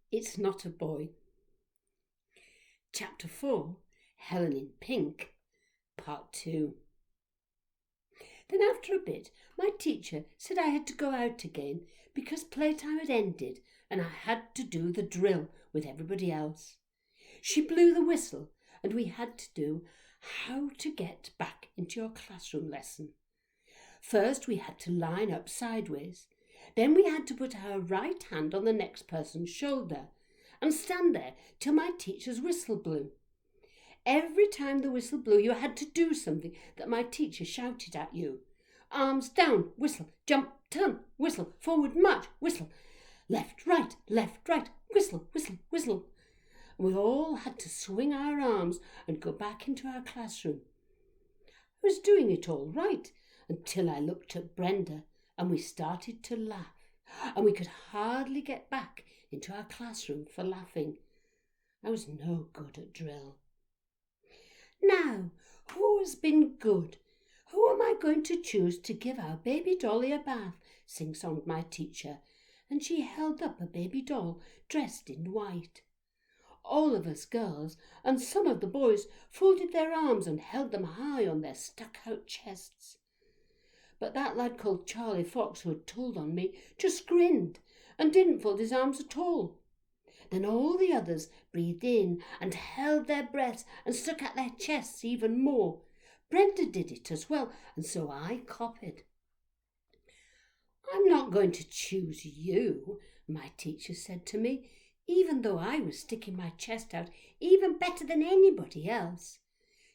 It's Not a Boy. Chapter 4, Helen in Pink, Part 2. Then after a bit, my teacher said I had to go out again because playtime had ended and I had to do the drill with everybody else. She blew the whistle and we had to do how to get back into your classroom lesson. First we had to line up sideways. Then we had to put our right hand on the next person's shoulder and stand there till my teacher's whistle blew. Every time the whistle blew, you had to do something that my teacher shouted at you. Arms down, whistle, jump, turn, whistle, forward, march, whistle, left, right, whistle, whistle, whistle. We all had to swing our arms and go back into our classroom. I was doing it all right until I looked at Brenda and we started to laugh, and we could hardly get back into our classroom for laughing. I was no good at drill. Now, who has been good? Who am I going to choose to give our baby dolly a bath? Sing-songed my teacher, and she held up a baby doll dressed in white. All of us girls and some of the boys folded their arms and held them high on their stuck-out chests. But that lad called Charlie Fox, who had told on me, just grinned and didn't fold his arms at all. Then all the others breathed in and held their breaths and stuck out their chests even more. Brenda did it as well, and so I copied. I'm not going to choose you, my teacher said to me, even though I was sticking my chest out even better than anybody else.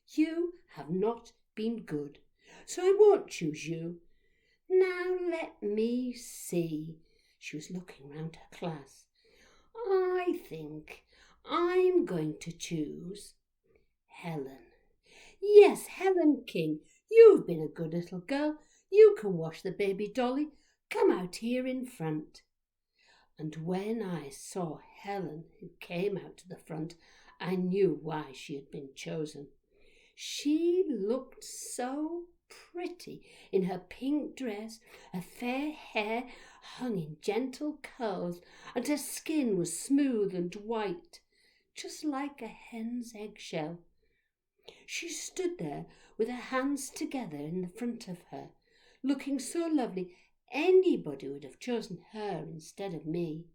You have not been good, so I won't choose you. Now let me see. She was looking round her class. I think I'm going to choose Helen. Yes, Helen King, you've been a good little girl. You can wash the baby dolly. Come out here in front. And when I saw Helen, who came out to the front, I knew why she had been chosen. She looked so pretty in her pink dress. Her fair hair hung in gentle curls, and her skin was smooth and white, just like a hen's eggshell. She stood there with her hands together in the front of her, looking so lovely anybody would have chosen her instead of me.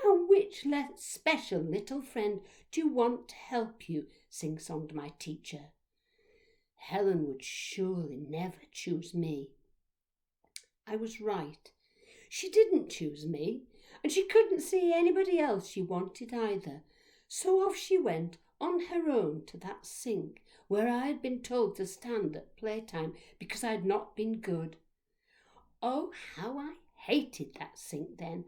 Now, which special little friend do you want to help you? Sing-songed my teacher. Helen would surely never choose me. I was right. She didn't choose me, and she couldn't see anybody else she wanted either. So off she went on her own to that sink where I had been told to stand at playtime because I had not been good. Oh, how I hated that sink then.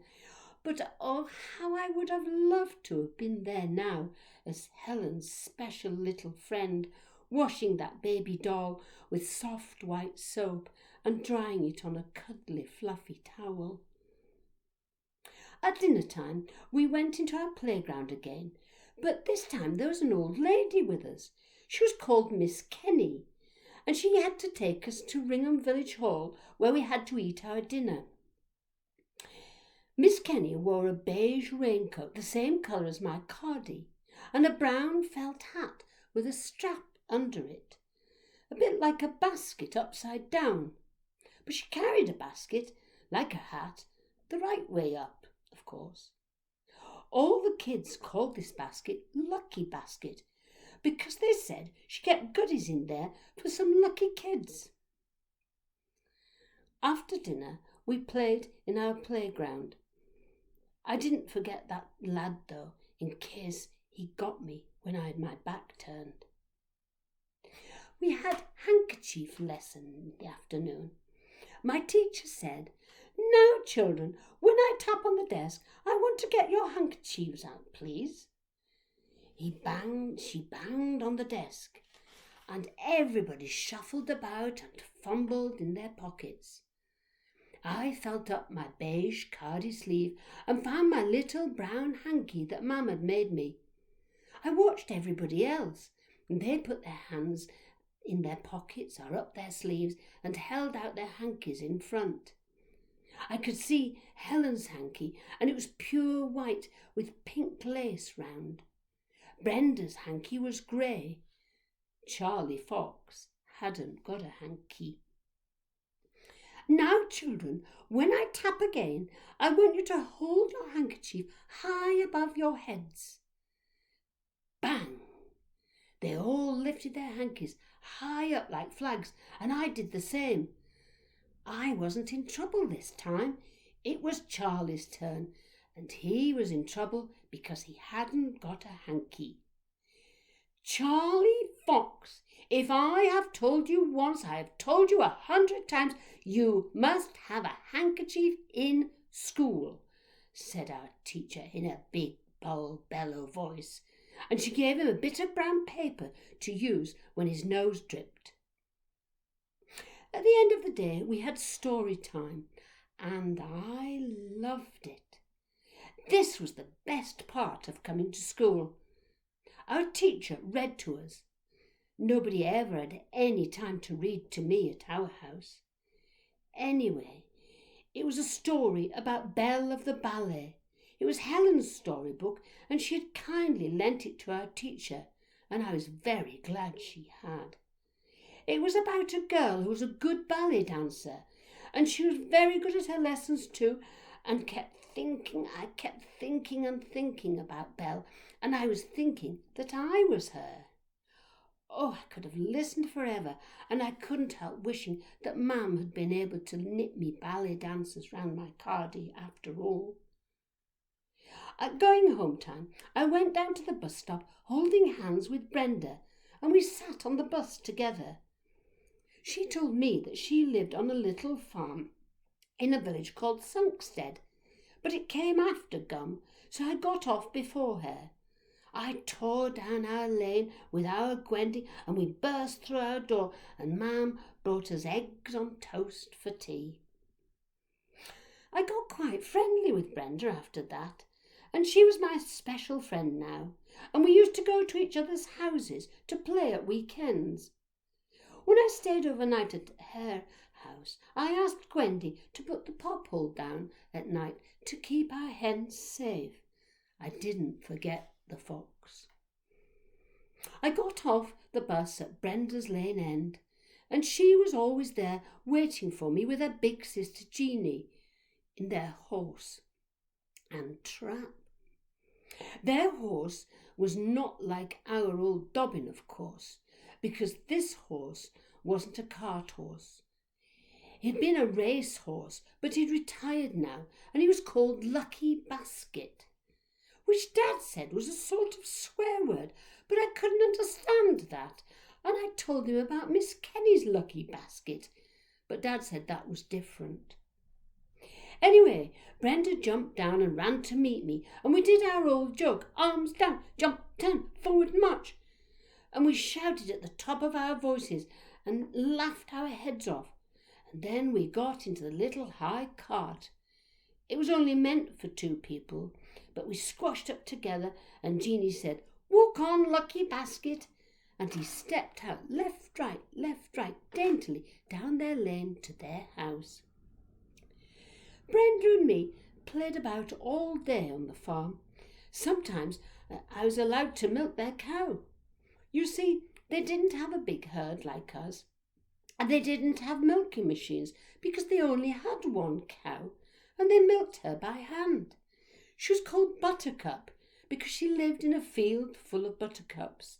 But oh, how I would have loved to have been there now as Helen's special little friend, washing that baby doll with soft white soap and drying it on a cuddly fluffy towel. At dinner time we went into our playground again, but this time there was an old lady with us. She was called Miss Kenny, and she had to take us to Ringham Village Hall where we had to eat our dinner. Miss Kenny wore a beige raincoat, the same colour as my cardie, and a brown felt hat with a strap under it, a bit like a basket upside down. But she carried a basket, like a hat, the right way up, of course. All the kids called this basket Lucky Basket because they said she kept goodies in there for some lucky kids. After dinner, we played in our playground. I didn't forget that lad, though, in case he got me when I had my back turned. We had handkerchief lesson in the afternoon. My teacher said, "Now, children, when I tap on the desk, I want to get your handkerchiefs out, please." She banged on the desk, and everybody shuffled about and fumbled in their pockets. I felt up my beige cardie sleeve and found my little brown hanky that Mum had made me. I watched everybody else, and they put their hands in their pockets or up their sleeves and held out their hankies in front. I could see Helen's hanky, and it was pure white with pink lace round. Brenda's hanky was grey. Charlie Fox hadn't got a hanky. Now, children, when I tap again, I want you to hold your handkerchief high above your heads. Bang! They all lifted their hankies high up like flags, and I did the same. I wasn't in trouble this time. It was Charlie's turn, and he was in trouble because he hadn't got a hanky. Charlie Fox, if I have told you once, I have told you 100 times, you must have a handkerchief in school, said our teacher in a big, bellow voice, and she gave him a bit of brown paper to use when his nose dripped. At the end of the day, we had story time, and I loved it. This was the best part of coming to school. Our teacher read to us. Nobody ever had any time to read to me at our house. Anyway, it was a story about Belle of the Ballet. It was Helen's storybook, and she had kindly lent it to our teacher, and I was very glad she had. It was about a girl who was a good ballet dancer, and she was very good at her lessons too, and I kept thinking and thinking about Belle, and I was thinking that I was her. Oh, I could have listened forever, and I couldn't help wishing that Mum had been able to knit me ballet dancers round my cardie after all. At going home time, I went down to the bus stop holding hands with Brenda, and we sat on the bus together. She told me that she lived on a little farm in a village called Sunkstead, but it came after Gum, so I got off before her. I tore down our lane with our Gwendy, and we burst through our door, and Mam brought us eggs on toast for tea. I got quite friendly with Brenda after that, and she was my special friend now, and we used to go to each other's houses to play at weekends. When I stayed overnight at her house, I asked Gwendy to put the pop hole down at night to keep our hens safe. I didn't forget the fox. I got off the bus at Brenda's lane end, and she was always there waiting for me with her big sister Jeanie in their horse and trap. Their horse was not like our old Dobbin, of course, because this horse wasn't a cart horse. He'd been a race horse, but he'd retired now, and he was called Lucky Basket, which Dad said was a sort of swear word, but I couldn't understand that, and I told him about Miss Kenny's Lucky Basket, but Dad said that was different. Anyway, Brenda jumped down and ran to meet me, and we did our old joke, arms down, jump, turn, forward march, and we shouted at the top of our voices and laughed our heads off, and then we got into the little high cart. It was only meant for 2 people, but we squashed up together, and Jeanie said, "Walk on, Lucky Basket," and he stepped out left, right, daintily down their lane to their house. Brenda and me played about all day on the farm. Sometimes I was allowed to milk their cow. You see, they didn't have a big herd like us, and they didn't have milking machines because they only had 1 cow, and they milked her by hand. She was called Buttercup because she lived in a field full of buttercups.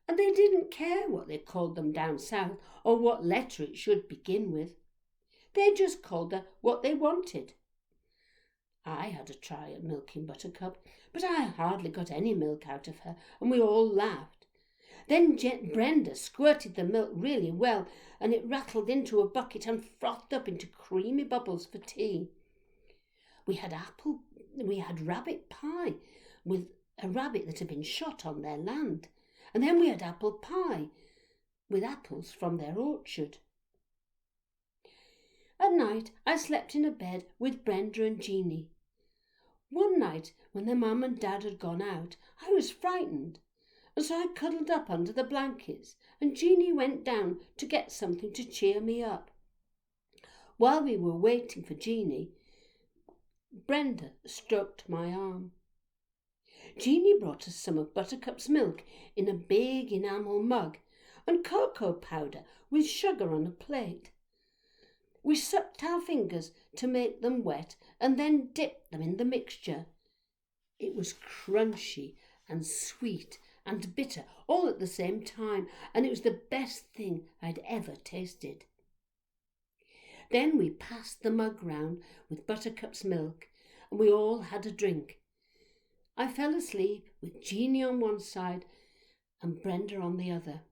And they didn't care what they called them down south or what letter it should begin with. They just called her what they wanted. I had a try at milking Buttercup, but I hardly got any milk out of her, and we all laughed. Then Brenda squirted the milk really well, and it rattled into a bucket and frothed up into creamy bubbles for tea. We had rabbit pie with a rabbit that had been shot on their land, and then we had apple pie with apples from their orchard. At night I slept in a bed with Brenda and Jeanie. One night when their mum and dad had gone out, I was frightened, and so I cuddled up under the blankets, and Jeanie went down to get something to cheer me up. While we were waiting for Jeanie, Brenda stroked my arm. Jeanie brought us some of Buttercup's milk in a big enamel mug and cocoa powder with sugar on a plate. We sucked our fingers to make them wet and then dipped them in the mixture. It was crunchy and sweet and bitter all at the same time, and it was the best thing I'd ever tasted. Then we passed the mug round with Buttercup's milk, and we all had a drink. I fell asleep with Jeanie on one side and Brenda on the other.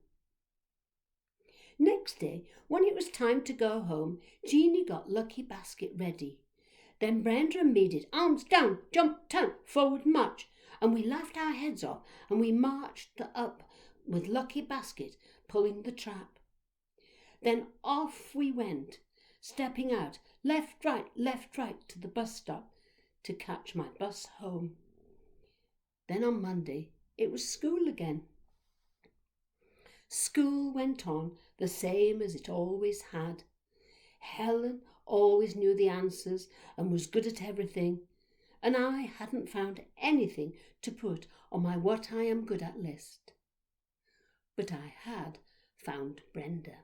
Next day, when it was time to go home, Jeanie got Lucky Basket ready. Then Brenda and me did arms down, jump, turn, forward, march, and we laughed our heads off, and we marched up with Lucky Basket pulling the trap. Then off we went, stepping out, left, right, to the bus stop to catch my bus home. Then on Monday, it was school again. School went on the same as it always had. Helen always knew the answers and was good at everything, and I hadn't found anything to put on my what I am good at list. But I had found Brenda.